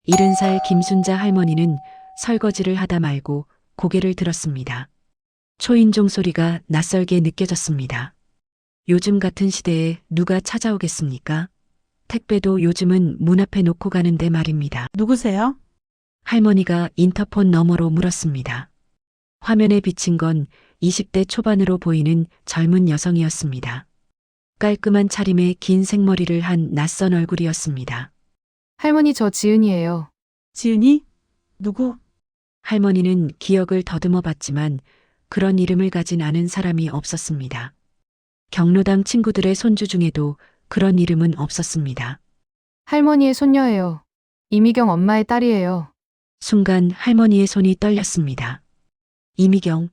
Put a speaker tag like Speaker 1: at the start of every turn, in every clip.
Speaker 1: 70살 김순자 할머니는 설거지를 하다 말고 고개를 들었습니다. 초인종 소리가 낯설게 느껴졌습니다. 요즘 같은 시대에 누가 찾아오겠습니까? 택배도 요즘은 문 앞에 놓고 가는데 말입니다.
Speaker 2: 누구세요?
Speaker 1: 할머니가 인터폰 너머로 물었습니다. 화면에 비친 건 20대 초반으로 보이는 젊은 여성이었습니다. 깔끔한 차림에 긴 생머리를 한 낯선 얼굴이었습니다.
Speaker 3: 할머니, 저 지은이에요.
Speaker 2: 지은이? 누구?
Speaker 1: 할머니는 기억을 더듬어 봤지만 그런 이름을 가진 아는 사람이 없었습니다. 경로당 친구들의 손주 중에도 그런 이름은 없었습니다.
Speaker 3: 할머니의 손녀예요. 이미경 엄마의 딸이에요.
Speaker 1: 순간 할머니의 손이 떨렸습니다. 이미경.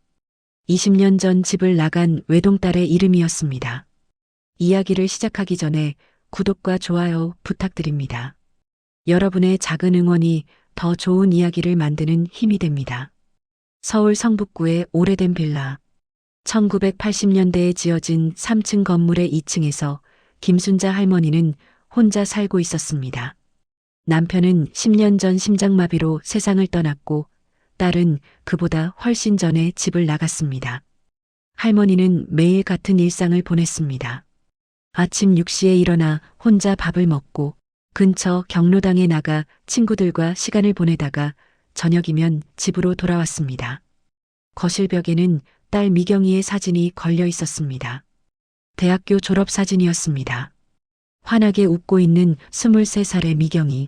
Speaker 1: 20년 전 집을 나간 외동딸의 이름이었습니다. 이야기를 시작하기 전에 구독과 좋아요 부탁드립니다. 여러분의 작은 응원이 더 좋은 이야기를 만드는 힘이 됩니다. 서울 성북구의 오래된 빌라. 1980년대에 지어진 3층 건물의 2층에서 김순자 할머니는 혼자 살고 있었습니다. 남편은 10년 전 심장마비로 세상을 떠났고 딸은 그보다 훨씬 전에 집을 나갔습니다. 할머니는 매일 같은 일상을 보냈습니다. 아침 6시에 일어나 혼자 밥을 먹고 근처 경로당에 나가 친구들과 시간을 보내다가 저녁이면 집으로 돌아왔습니다. 거실 벽에는 딸 미경이의 사진이 걸려 있었습니다. 대학교 졸업 사진이었습니다. 환하게 웃고 있는 23살의 미경이.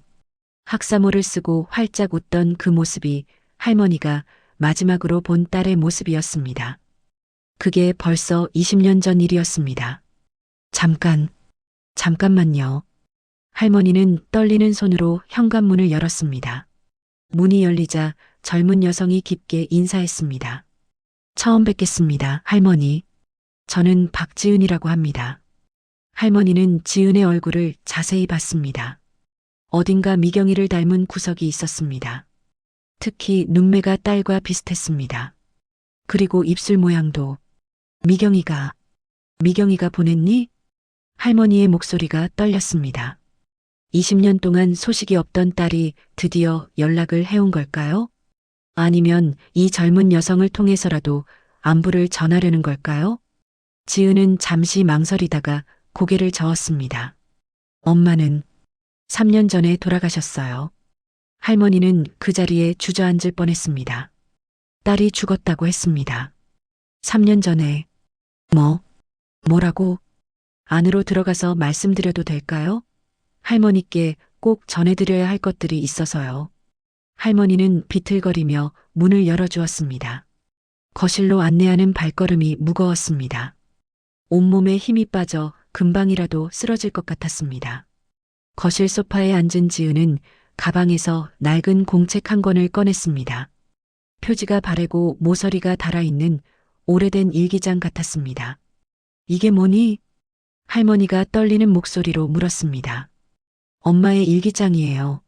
Speaker 1: 학사모를 쓰고 활짝 웃던 그 모습이 할머니가 마지막으로 본 딸의 모습이었습니다. 그게 벌써 20년 전 일이었습니다. 잠깐만요. 할머니는 떨리는 손으로 현관문을 열었습니다. 문이 열리자 젊은 여성이 깊게 인사했습니다. 처음 뵙겠습니다, 할머니. 저는 박지은이라고 합니다. 할머니는 지은의 얼굴을 자세히 봤습니다. 어딘가 미경이를 닮은 구석이 있었습니다. 특히 눈매가 딸과 비슷했습니다. 그리고 입술 모양도. 미경이가 보냈니? 할머니의 목소리가 떨렸습니다. 20년 동안 소식이 없던 딸이 드디어 연락을 해온 걸까요? 아니면 이 젊은 여성을 통해서라도 안부를 전하려는 걸까요? 지은은 잠시 망설이다가 고개를 저었습니다. 엄마는 3년 전에 돌아가셨어요. 할머니는 그 자리에 주저앉을 뻔했습니다. 딸이 죽었다고 했습니다. 3년 전에. 뭐라고? 안으로 들어가서 말씀드려도 될까요? 할머니께 꼭 전해드려야 할 것들이 있어서요. 할머니는 비틀거리며 문을 열어주었습니다. 거실로 안내하는 발걸음이 무거웠습니다. 온몸에 힘이 빠져 금방이라도 쓰러질 것 같았습니다. 거실 소파에 앉은 지은은 가방에서 낡은 공책 한 권을 꺼냈습니다. 표지가 바래고 모서리가 달아있는 오래된 일기장 같았습니다. 이게 뭐니? 할머니가 떨리는 목소리로 물었습니다. 엄마의 일기장이에요.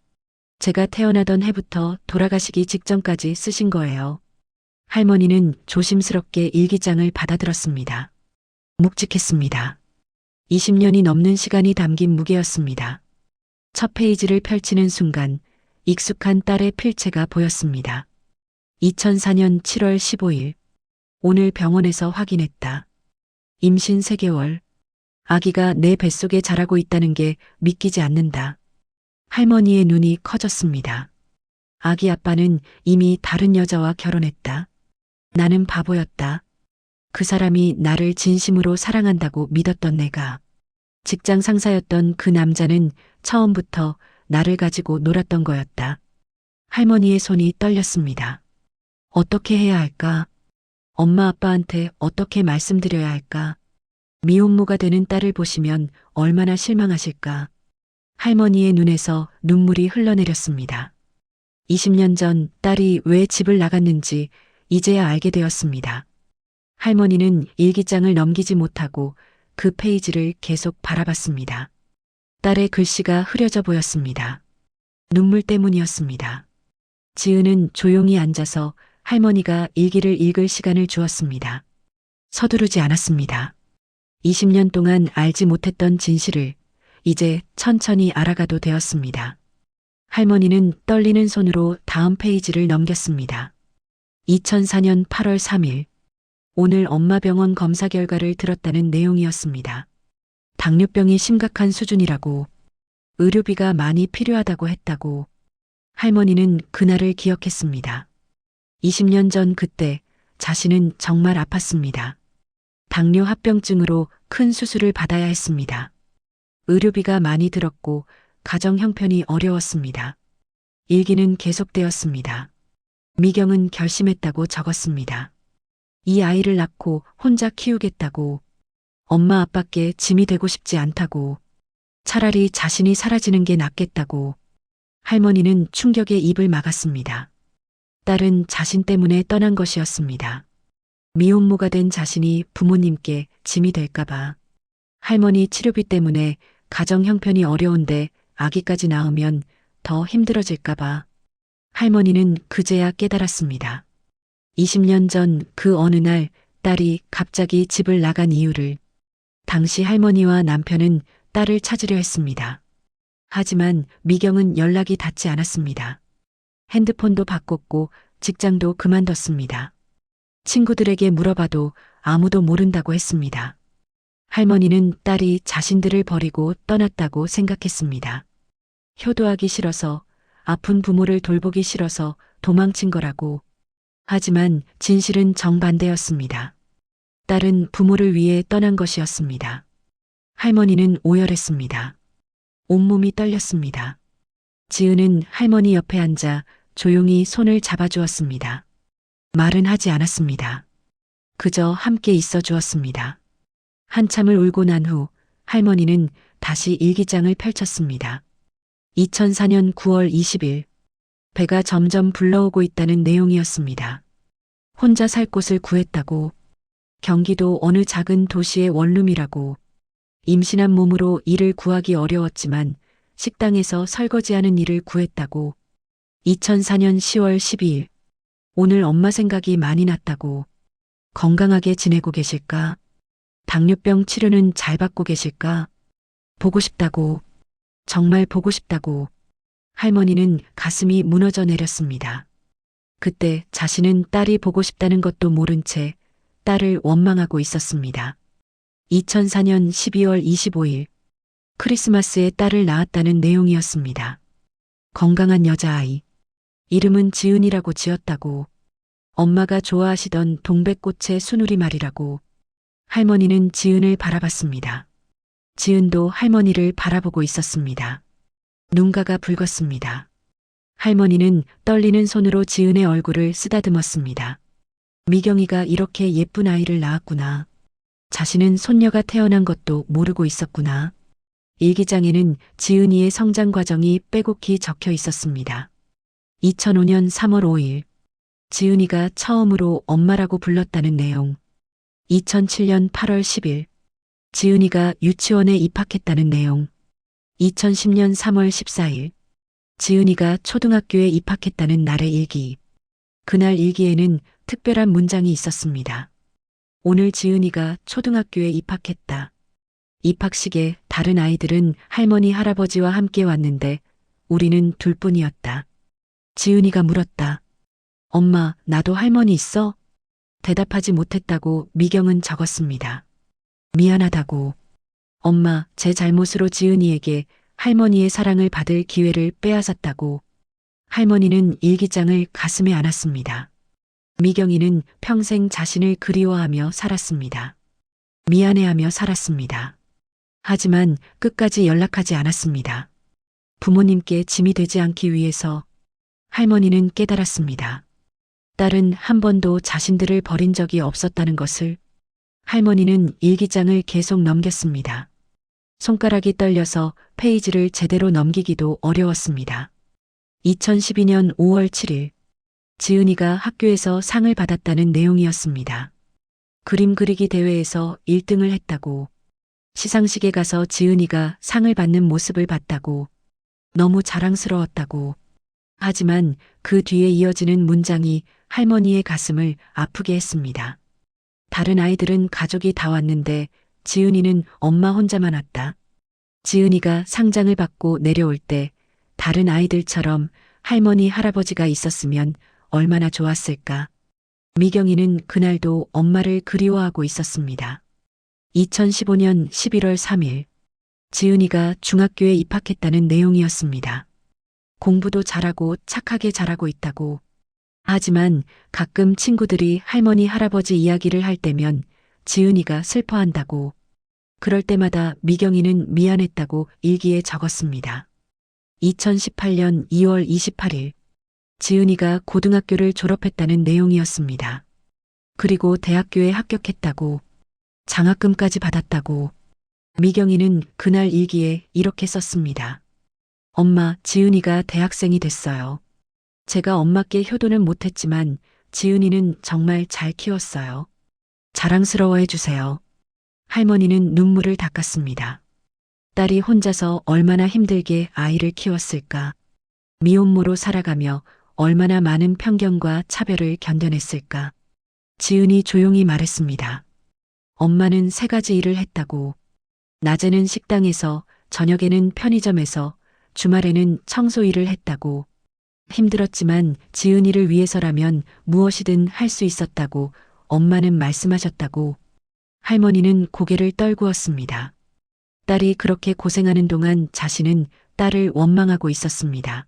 Speaker 1: 제가 태어나던 해부터 돌아가시기 직전까지 쓰신 거예요. 할머니는 조심스럽게 일기장을 받아들었습니다. 묵직했습니다. 20년이 넘는 시간이 담긴 무게였습니다. 첫 페이지를 펼치는 순간 익숙한 딸의 필체가 보였습니다. 2004년 7월 15일. 오늘 병원에서 확인했다. 임신 3개월. 아기가 내 뱃속에 자라고 있다는 게 믿기지 않는다. 할머니의 눈이 커졌습니다. 아기 아빠는 이미 다른 여자와 결혼했다. 나는 바보였다. 그 사람이 나를 진심으로 사랑한다고 믿었던 내가. 직장 상사였던 그 남자는 처음부터 나를 가지고 놀았던 거였다. 할머니의 손이 떨렸습니다. 어떻게 해야 할까? 엄마 아빠한테 어떻게 말씀드려야 할까? 미혼모가 되는 딸을 보시면 얼마나 실망하실까? 할머니의 눈에서 눈물이 흘러내렸습니다. 20년 전 딸이 왜 집을 나갔는지 이제야 알게 되었습니다. 할머니는 일기장을 넘기지 못하고 그 페이지를 계속 바라봤습니다. 딸의 글씨가 흐려져 보였습니다. 눈물 때문이었습니다. 지은은 조용히 앉아서 할머니가 일기를 읽을 시간을 주었습니다. 서두르지 않았습니다. 20년 동안 알지 못했던 진실을 이제 천천히 알아가도 되었습니다. 할머니는 떨리는 손으로 다음 페이지를 넘겼습니다. 2004년 8월 3일. 오늘 엄마 병원 검사 결과를 들었다는 내용이었습니다. 당뇨병이 심각한 수준이라고, 의료비가 많이 필요하다고 했다고. 할머니는 그날을 기억했습니다. 20년 전 그때 자신은 정말 아팠습니다. 당뇨 합병증으로 큰 수술을 받아야 했습니다. 의료비가 많이 들었고 가정 형편이 어려웠습니다. 일기는 계속되었습니다. 미경은 결심했다고 적었습니다. 이 아이를 낳고 혼자 키우겠다고, 엄마 아빠께 짐이 되고 싶지 않다고, 차라리 자신이 사라지는 게 낫겠다고. 할머니는 충격에 입을 막았습니다. 딸은 자신 때문에 떠난 것이었습니다. 미혼모가 된 자신이 부모님께 짐이 될까봐. 할머니 치료비 때문에 가정 형편이 어려운데 아기까지 낳으면 더 힘들어질까봐. 할머니는 그제야 깨달았습니다. 20년 전 그 어느 날 딸이 갑자기 집을 나간 이유를. 당시 할머니와 남편은 딸을 찾으려 했습니다. 하지만 미경은 연락이 닿지 않았습니다. 핸드폰도 바꿨고 직장도 그만뒀습니다. 친구들에게 물어봐도 아무도 모른다고 했습니다. 할머니는 딸이 자신들을 버리고 떠났다고 생각했습니다. 효도하기 싫어서, 아픈 부모를 돌보기 싫어서 도망친 거라고. 하지만 진실은 정반대였습니다. 딸은 부모를 위해 떠난 것이었습니다. 할머니는 오열했습니다. 온몸이 떨렸습니다. 지은은 할머니 옆에 앉아 조용히 손을 잡아주었습니다. 말은 하지 않았습니다. 그저 함께 있어 주었습니다. 한참을 울고 난 후 할머니는 다시 일기장을 펼쳤습니다. 2004년 9월 20일. 배가 점점 불러오고 있다는 내용이었습니다. 혼자 살 곳을 구했다고. 경기도 어느 작은 도시의 원룸이라고. 임신한 몸으로 일을 구하기 어려웠지만 식당에서 설거지하는 일을 구했다고. 2004년 10월 12일. 오늘 엄마 생각이 많이 났다고. 건강하게 지내고 계실까? 당뇨병 치료는 잘 받고 계실까? 보고 싶다고. 정말 보고 싶다고. 할머니는 가슴이 무너져 내렸습니다. 그때 자신은 딸이 보고 싶다는 것도 모른 채 딸을 원망하고 있었습니다. 2004년 12월 25일. 크리스마스에 딸을 낳았다는 내용이었습니다. 건강한 여자아이. 이름은 지은이라고 지었다고. 엄마가 좋아하시던 동백꽃의 수누리 말이라고. 할머니는 지은을 바라봤습니다. 지은도 할머니를 바라보고 있었습니다. 눈가가 붉었습니다. 할머니는 떨리는 손으로 지은의 얼굴을 쓰다듬었습니다. 미경이가 이렇게 예쁜 아이를 낳았구나. 자신은 손녀가 태어난 것도 모르고 있었구나. 일기장에는 지은이의 성장 과정이 빼곡히 적혀 있었습니다. 2005년 3월 5일. 지은이가 처음으로 엄마라고 불렀다는 내용. 2007년 8월 10일. 지은이가 유치원에 입학했다는 내용. 2010년 3월 14일. 지은이가 초등학교에 입학했다는 날의 일기. 그날 일기에는 특별한 문장이 있었습니다. 오늘 지은이가 초등학교에 입학했다. 입학식에 다른 아이들은 할머니 할아버지와 함께 왔는데 우리는 둘뿐이었다. 지은이가 물었다. 엄마, 나도 할머니 있어? 대답하지 못했다고 미경은 적었습니다. 미안하다고. 엄마, 제 잘못으로 지은이에게 할머니의 사랑을 받을 기회를 빼앗았다고. 할머니는 일기장을 가슴에 안았습니다. 미경이는 평생 자신을 그리워하며 살았습니다. 미안해하며 살았습니다. 하지만 끝까지 연락하지 않았습니다. 부모님께 짐이 되지 않기 위해서. 할머니는 깨달았습니다. 딸은 한 번도 자신들을 버린 적이 없었다는 것을. 할머니는 일기장을 계속 넘겼습니다. 손가락이 떨려서 페이지를 제대로 넘기기도 어려웠습니다. 2012년 5월 7일. 지은이가 학교에서 상을 받았다는 내용이었습니다. 그림 그리기 대회에서 1등을 했다고. 시상식에 가서 지은이가 상을 받는 모습을 봤다고. 너무 자랑스러웠다고. 하지만 그 뒤에 이어지는 문장이 할머니의 가슴을 아프게 했습니다. 다른 아이들은 가족이 다 왔는데 지은이는 엄마 혼자만 왔다. 지은이가 상장을 받고 내려올 때 다른 아이들처럼 할머니, 할아버지가 있었으면 얼마나 좋았을까. 미경이는 그날도 엄마를 그리워하고 있었습니다. 2015년 11월 3일, 지은이가 중학교에 입학했다는 내용이었습니다. 공부도 잘하고 착하게 잘하고 있다고. 하지만 가끔 친구들이 할머니, 할아버지 이야기를 할 때면 지은이가 슬퍼한다고. 그럴 때마다 미경이는 미안했다고 일기에 적었습니다. 2018년 2월 28일, 지은이가 고등학교를 졸업했다는 내용이었습니다. 그리고 대학교에 합격했다고. 장학금까지 받았다고. 미경이는 그날 일기에 이렇게 썼습니다. 엄마, 지은이가 대학생이 됐어요. 제가 엄마께 효도는 못했지만 지은이는 정말 잘 키웠어요. 자랑스러워해 주세요. 할머니는 눈물을 닦았습니다. 딸이 혼자서 얼마나 힘들게 아이를 키웠을까. 미혼모로 살아가며 얼마나 많은 편견과 차별을 견뎌냈을까. 지은이 조용히 말했습니다. 엄마는 3가지 일을 했다고. 낮에는 식당에서, 저녁에는 편의점에서, 주말에는 청소 일을 했다고. 힘들었지만 지은이를 위해서라면 무엇이든 할 수 있었다고 엄마는 말씀하셨다고. 할머니는 고개를 떨구었습니다. 딸이 그렇게 고생하는 동안 자신은 딸을 원망하고 있었습니다.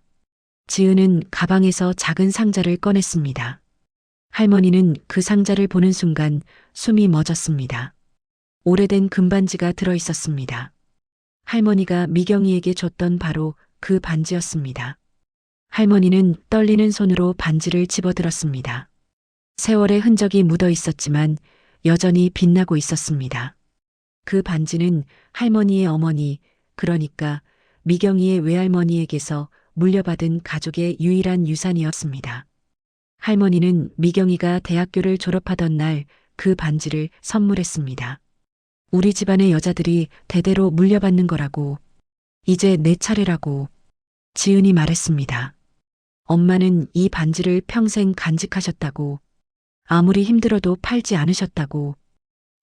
Speaker 1: 지은은 가방에서 작은 상자를 꺼냈습니다. 할머니는 그 상자를 보는 순간 숨이 멎었습니다. 오래된 금반지가 들어 있었습니다. 할머니가 미경이에게 줬던 바로 그 반지였습니다. 할머니는 떨리는 손으로 반지를 집어들었습니다. 세월의 흔적이 묻어 있었지만 여전히 빛나고 있었습니다. 그 반지는 할머니의 어머니, 그러니까 미경이의 외할머니에게서 물려받은 가족의 유일한 유산이었습니다. 할머니는 미경이가 대학교를 졸업하던 날 그 반지를 선물했습니다. 우리 집안의 여자들이 대대로 물려받는 거라고. 이제 내 차례라고. 지은이 말했습니다. 엄마는 이 반지를 평생 간직하셨다고. 아무리 힘들어도 팔지 않으셨다고.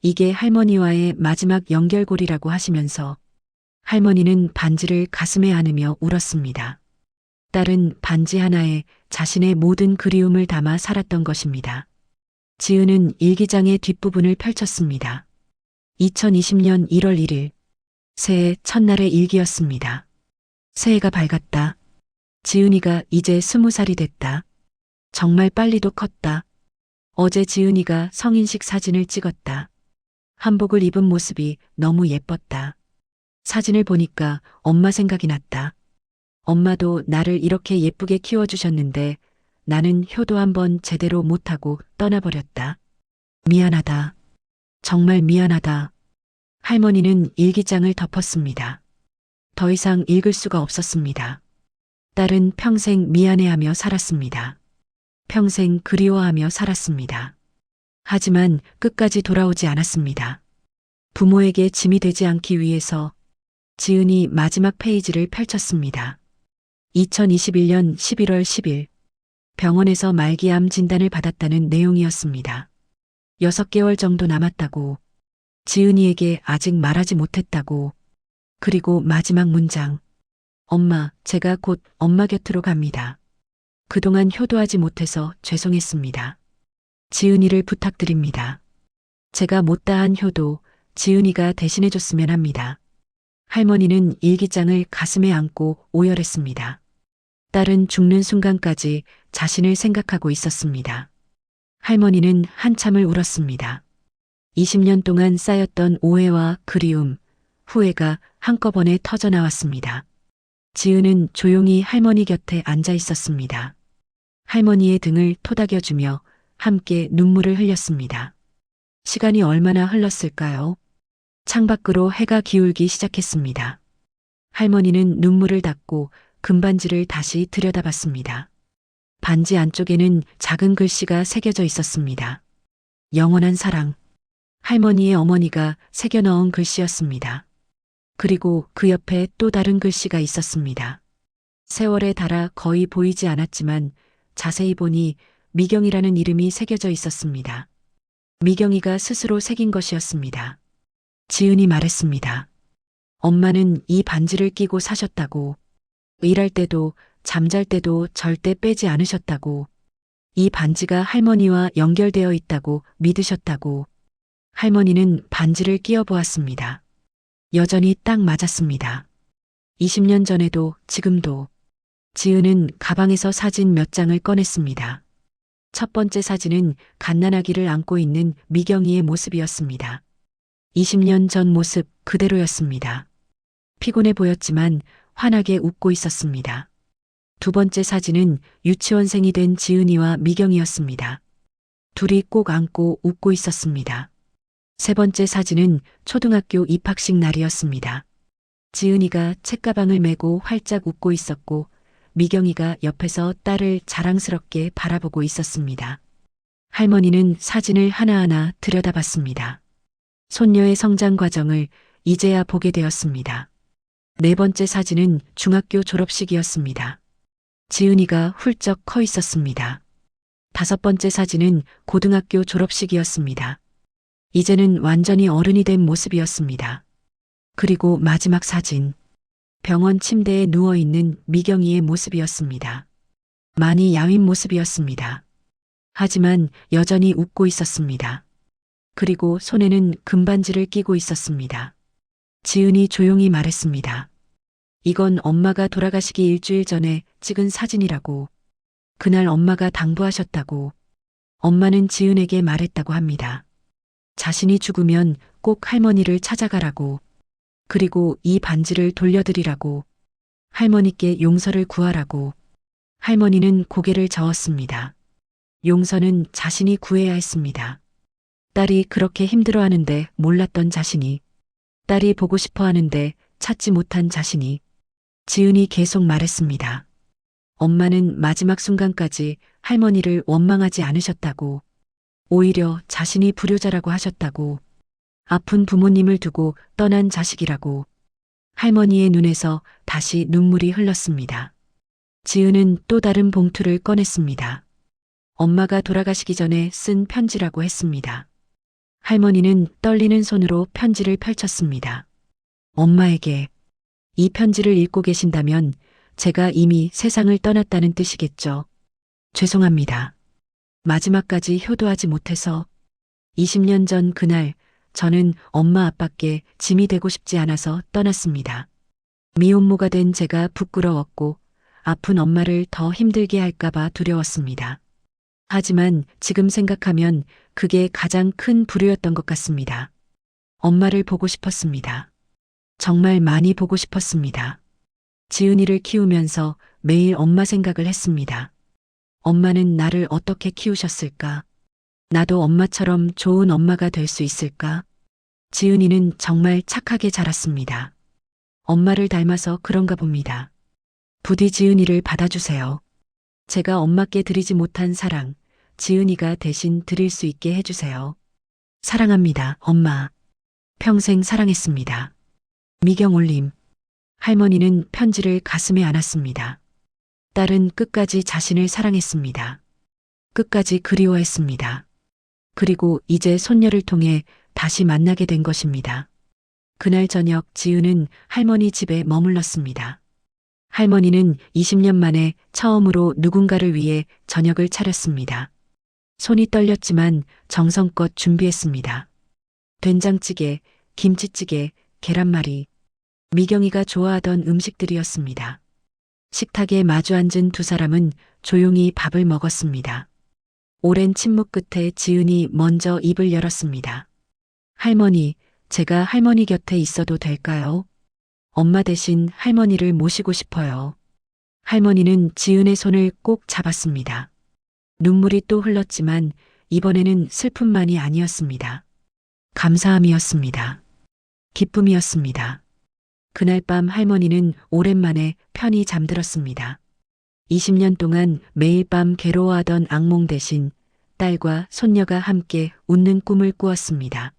Speaker 1: 이게 할머니와의 마지막 연결고리라고 하시면서 할머니는 반지를 가슴에 안으며 울었습니다. 딸은 반지 하나에 자신의 모든 그리움을 담아 살았던 것입니다. 지은은 일기장의 뒷부분을 펼쳤습니다. 2020년 1월 1일, 새해 첫날의 일기였습니다. 새해가 밝았다. 지은이가 이제 20살이 됐다. 정말 빨리도 컸다. 어제 지은이가 성인식 사진을 찍었다. 한복을 입은 모습이 너무 예뻤다. 사진을 보니까 엄마 생각이 났다. 엄마도 나를 이렇게 예쁘게 키워주셨는데 나는 효도 한번 제대로 못하고 떠나버렸다. 미안하다. 정말 미안하다. 할머니는 일기장을 덮었습니다. 더 이상 읽을 수가 없었습니다. 딸은 평생 미안해하며 살았습니다. 평생 그리워하며 살았습니다. 하지만 끝까지 돌아오지 않았습니다. 부모에게 짐이 되지 않기 위해서 지은이 마지막 페이지를 펼쳤습니다. 2021년 11월 10일 병원에서 말기암 진단을 받았다는 내용이었습니다. 6개월 정도 남았다고. 지은이에게 아직 말하지 못했다고. 그리고 마지막 문장. 엄마, 제가 곧 엄마 곁으로 갑니다. 그동안 효도하지 못해서 죄송했습니다. 지은이를 부탁드립니다. 제가 못다한 효도 지은이가 대신해줬으면 합니다. 할머니는 일기장을 가슴에 안고 오열했습니다. 딸은 죽는 순간까지 자신을 생각하고 있었습니다. 할머니는 한참을 울었습니다. 20년 동안 쌓였던 오해와 그리움, 후회가 한꺼번에 터져나왔습니다. 지은은 조용히 할머니 곁에 앉아 있었습니다. 할머니의 등을 토닥여주며 함께 눈물을 흘렸습니다. 시간이 얼마나 흘렀을까요? 창밖으로 해가 기울기 시작했습니다. 할머니는 눈물을 닦고 금반지를 다시 들여다봤습니다. 반지 안쪽에는 작은 글씨가 새겨져 있었습니다. 영원한 사랑. 할머니의 어머니가 새겨 넣은 글씨였습니다. 그리고 그 옆에 또 다른 글씨가 있었습니다. 세월에 닳아 거의 보이지 않았지만 자세히 보니 미경이라는 이름이 새겨져 있었습니다. 미경이가 스스로 새긴 것이었습니다. 지은이 말했습니다. 엄마는 이 반지를 끼고 사셨다고. 일할 때도 잠잘 때도 절대 빼지 않으셨다고. 이 반지가 할머니와 연결되어 있다고 믿으셨다고. 할머니는 반지를 끼워 보았습니다. 여전히 딱 맞았습니다. 20년 전에도 지금도. 지은은 가방에서 사진 몇 장을 꺼냈습니다. 첫 번째 사진은 갓난아기를 안고 있는 미경이의 모습이었습니다. 20년 전 모습 그대로였습니다. 피곤해 보였지만 환하게 웃고 있었습니다. 두 번째 사진은 유치원생이 된 지은이와 미경이었습니다. 둘이 꼭 안고 웃고 있었습니다. 세 번째 사진은 초등학교 입학식 날이었습니다. 지은이가 책가방을 메고 활짝 웃고 있었고 미경이가 옆에서 딸을 자랑스럽게 바라보고 있었습니다. 할머니는 사진을 하나하나 들여다봤습니다. 손녀의 성장 과정을 이제야 보게 되었습니다. 네 번째 사진은 중학교 졸업식이었습니다. 지은이가 훌쩍 커 있었습니다. 다섯 번째 사진은 고등학교 졸업식이었습니다. 이제는 완전히 어른이 된 모습이었습니다. 그리고 마지막 사진. 병원 침대에 누워있는 미경이의 모습이었습니다. 많이 야윈 모습이었습니다. 하지만 여전히 웃고 있었습니다. 그리고 손에는 금반지를 끼고 있었습니다. 지은이 조용히 말했습니다. 이건 엄마가 돌아가시기 일주일 전에 찍은 사진이라고. 그날 엄마가 당부하셨다고. 엄마는 지은에게 말했다고 합니다. 자신이 죽으면 꼭 할머니를 찾아가라고. 그리고 이 반지를 돌려드리라고. 할머니께 용서를 구하라고. 할머니는 고개를 저었습니다. 용서는 자신이 구해야 했습니다. 딸이 그렇게 힘들어하는데 몰랐던 자신이. 딸이 보고 싶어 하는데 찾지 못한 자신이. 지은이 계속 말했습니다. 엄마는 마지막 순간까지 할머니를 원망하지 않으셨다고. 오히려 자신이 불효자라고 하셨다고. 아픈 부모님을 두고 떠난 자식이라고. 할머니의 눈에서 다시 눈물이 흘렀습니다. 지은은 또 다른 봉투를 꺼냈습니다. 엄마가 돌아가시기 전에 쓴 편지라고 했습니다. 할머니는 떨리는 손으로 편지를 펼쳤습니다. 엄마에게. 이 편지를 읽고 계신다면 제가 이미 세상을 떠났다는 뜻이겠죠. 죄송합니다. 마지막까지 효도하지 못해서. 20년 전 그날 저는 엄마 아빠께 짐이 되고 싶지 않아서 떠났습니다. 미혼모가 된 제가 부끄러웠고 아픈 엄마를 더 힘들게 할까봐 두려웠습니다. 하지만 지금 생각하면 그게 가장 큰 불효였던 것 같습니다. 엄마를 보고 싶었습니다. 정말 많이 보고 싶었습니다. 지은이를 키우면서 매일 엄마 생각을 했습니다. 엄마는 나를 어떻게 키우셨을까? 나도 엄마처럼 좋은 엄마가 될 수 있을까? 지은이는 정말 착하게 자랐습니다. 엄마를 닮아서 그런가 봅니다. 부디 지은이를 받아주세요. 제가 엄마께 드리지 못한 사랑, 지은이가 대신 드릴 수 있게 해주세요. 사랑합니다, 엄마. 평생 사랑했습니다. 미경 올림. 할머니는 편지를 가슴에 안았습니다. 딸은 끝까지 자신을 사랑했습니다. 끝까지 그리워했습니다. 그리고 이제 손녀를 통해 다시 만나게 된 것입니다. 그날 저녁 지은은 할머니 집에 머물렀습니다. 할머니는 20년 만에 처음으로 누군가를 위해 저녁을 차렸습니다. 손이 떨렸지만 정성껏 준비했습니다. 된장찌개, 김치찌개, 계란말이, 미경이가 좋아하던 음식들이었습니다. 식탁에 마주 앉은 두 사람은 조용히 밥을 먹었습니다. 오랜 침묵 끝에 지은이 먼저 입을 열었습니다. 할머니, 제가 할머니 곁에 있어도 될까요? 엄마 대신 할머니를 모시고 싶어요. 할머니는 지은의 손을 꼭 잡았습니다. 눈물이 또 흘렀지만 이번에는 슬픔만이 아니었습니다. 감사함이었습니다. 기쁨이었습니다. 그날 밤 할머니는 오랜만에 편히 잠들었습니다. 20년 동안 매일 밤 괴로워하던 악몽 대신 딸과 손녀가 함께 웃는 꿈을 꾸었습니다.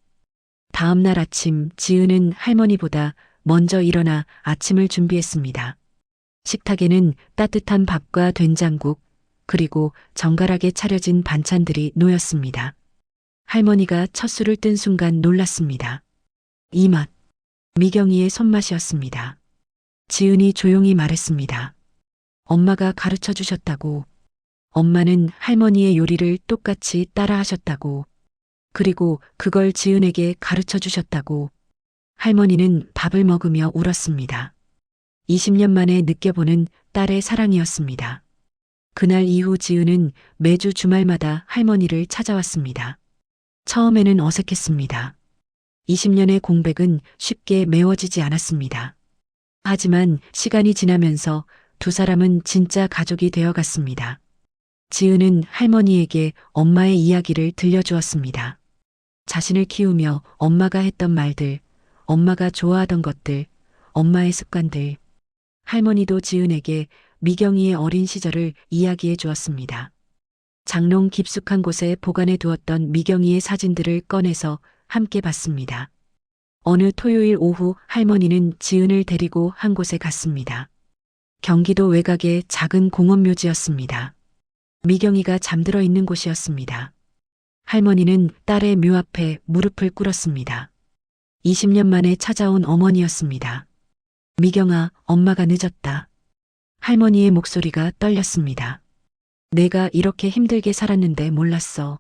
Speaker 1: 다음 날 아침 지은은 할머니보다 먼저 일어나 아침을 준비했습니다. 식탁에는 따뜻한 밥과 된장국, 그리고 정갈하게 차려진 반찬들이 놓였습니다. 할머니가 첫 술을 뜬 순간 놀랐습니다. 이 맛, 미경이의 손맛이었습니다. 지은이 조용히 말했습니다. 엄마가 가르쳐 주셨다고. 엄마는 할머니의 요리를 똑같이 따라 하셨다고. 그리고 그걸 지은에게 가르쳐 주셨다고. 할머니는 밥을 먹으며 울었습니다. 20년 만에 느껴보는 딸의 사랑이었습니다. 그날 이후 지은은 매주 주말마다 할머니를 찾아왔습니다. 처음에는 어색했습니다. 20년의 공백은 쉽게 메워지지 않았습니다. 하지만 시간이 지나면서 두 사람은 진짜 가족이 되어 갔습니다. 지은은 할머니에게 엄마의 이야기를 들려주었습니다. 자신을 키우며 엄마가 했던 말들, 엄마가 좋아하던 것들, 엄마의 습관들. 할머니도 지은에게 미경이의 어린 시절을 이야기해 주었습니다. 장롱 깊숙한 곳에 보관해 두었던 미경이의 사진들을 꺼내서 함께 봤습니다. 어느 토요일 오후 할머니는 지은을 데리고 한 곳에 갔습니다. 경기도 외곽의 작은 공원 묘지였습니다. 미경이가 잠들어 있는 곳이었습니다. 할머니는 딸의 묘 앞에 무릎을 꿇었습니다. 20년 만에 찾아온 어머니였습니다. 미경아, 엄마가 늦었다. 할머니의 목소리가 떨렸습니다. 내가 이렇게 힘들게 살았는데 몰랐어.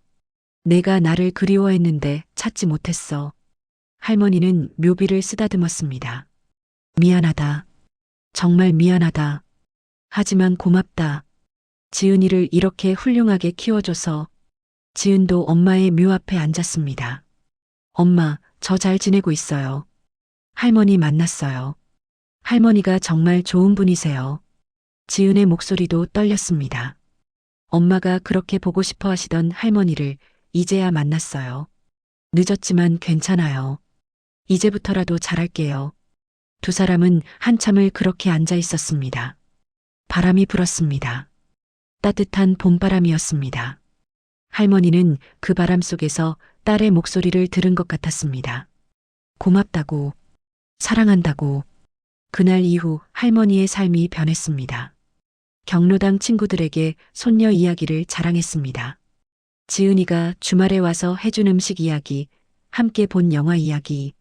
Speaker 1: 내가 나를 그리워했는데 찾지 못했어. 할머니는 묘비를 쓰다듬었습니다. 미안하다. 정말 미안하다. 하지만 고맙다. 지은이를 이렇게 훌륭하게 키워줘서. 지은도 엄마의 묘 앞에 앉았습니다. 엄마, 저 잘 지내고 있어요. 할머니 만났어요. 할머니가 정말 좋은 분이세요. 지은의 목소리도 떨렸습니다. 엄마가 그렇게 보고 싶어 하시던 할머니를 이제야 만났어요. 늦었지만 괜찮아요. 이제부터라도 잘할게요. 두 사람은 한참을 그렇게 앉아 있었습니다. 바람이 불었습니다. 따뜻한 봄바람이었습니다. 할머니는 그 바람 속에서 딸의 목소리를 들은 것 같았습니다. 고맙다고, 사랑한다고. 그날 이후 할머니의 삶이 변했습니다. 경로당 친구들에게 손녀 이야기를 자랑했습니다. 지은이가 주말에 와서 해준 음식 이야기, 함께 본 영화 이야기.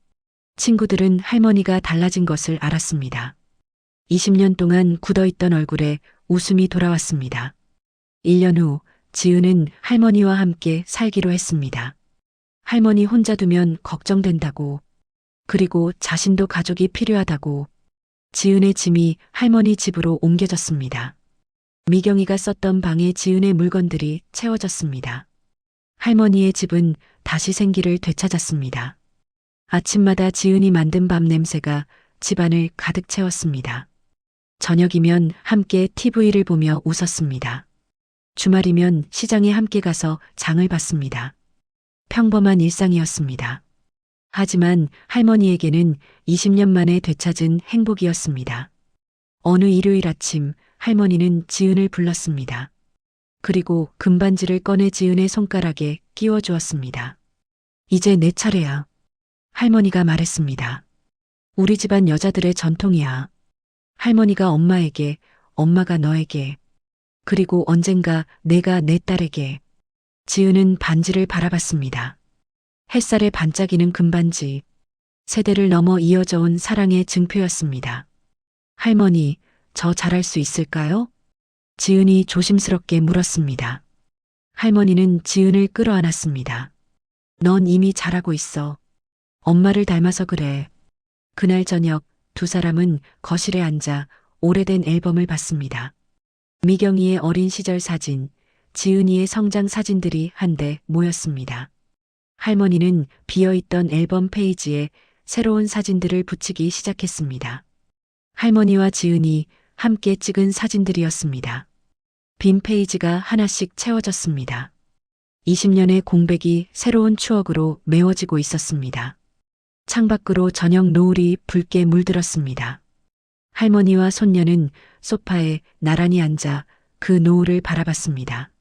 Speaker 1: 친구들은 할머니가 달라진 것을 알았습니다. 20년 동안 굳어있던 얼굴에 웃음이 돌아왔습니다. 1년 후 지은은 할머니와 함께 살기로 했습니다. 할머니 혼자 두면 걱정된다고. 그리고 자신도 가족이 필요하다고. 지은의 짐이 할머니 집으로 옮겨졌습니다. 미경이가 썼던 방에 지은의 물건들이 채워졌습니다. 할머니의 집은 다시 생기를 되찾았습니다. 아침마다 지은이 만든 밥 냄새가 집안을 가득 채웠습니다. 저녁이면 함께 TV를 보며 웃었습니다. 주말이면 시장에 함께 가서 장을 봤습니다. 평범한 일상이었습니다. 하지만 할머니에게는 20년 만에 되찾은 행복이었습니다. 어느 일요일 아침 할머니는 지은을 불렀습니다. 그리고 금반지를 꺼내 지은의 손가락에 끼워 주었습니다. 이제 내 차례야. 할머니가 말했습니다. 우리 집안 여자들의 전통이야. 할머니가 엄마에게, 엄마가 너에게, 그리고 언젠가 내가 내 딸에게. 지은은 반지를 바라봤습니다. 햇살에 반짝이는 금반지, 세대를 넘어 이어져 온 사랑의 증표였습니다. 할머니, 저 잘할 수 있을까요? 지은이 조심스럽게 물었습니다. 할머니는 지은을 끌어안았습니다. 넌 이미 잘하고 있어. 엄마를 닮아서 그래. 그날 저녁 두 사람은 거실에 앉아 오래된 앨범을 봤습니다. 미경이의 어린 시절 사진, 지은이의 성장 사진들이 한데 모였습니다. 할머니는 비어있던 앨범 페이지에 새로운 사진들을 붙이기 시작했습니다. 할머니와 지은이 함께 찍은 사진들이었습니다. 빈 페이지가 하나씩 채워졌습니다. 20년의 공백이 새로운 추억으로 메워지고 있었습니다. 창밖으로 저녁 노을이 붉게 물들었습니다. 할머니와 손녀는 소파에 나란히 앉아 그 노을을 바라봤습니다.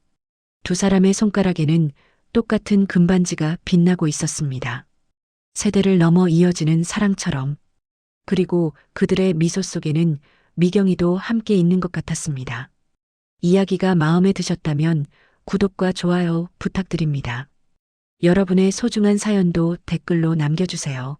Speaker 1: 두 사람의 손가락에는 똑같은 금반지가 빛나고 있었습니다. 세대를 넘어 이어지는 사랑처럼. 그리고 그들의 미소 속에는 미경이도 함께 있는 것 같았습니다. 이야기가 마음에 드셨다면 구독과 좋아요 부탁드립니다. 여러분의 소중한 사연도 댓글로 남겨주세요.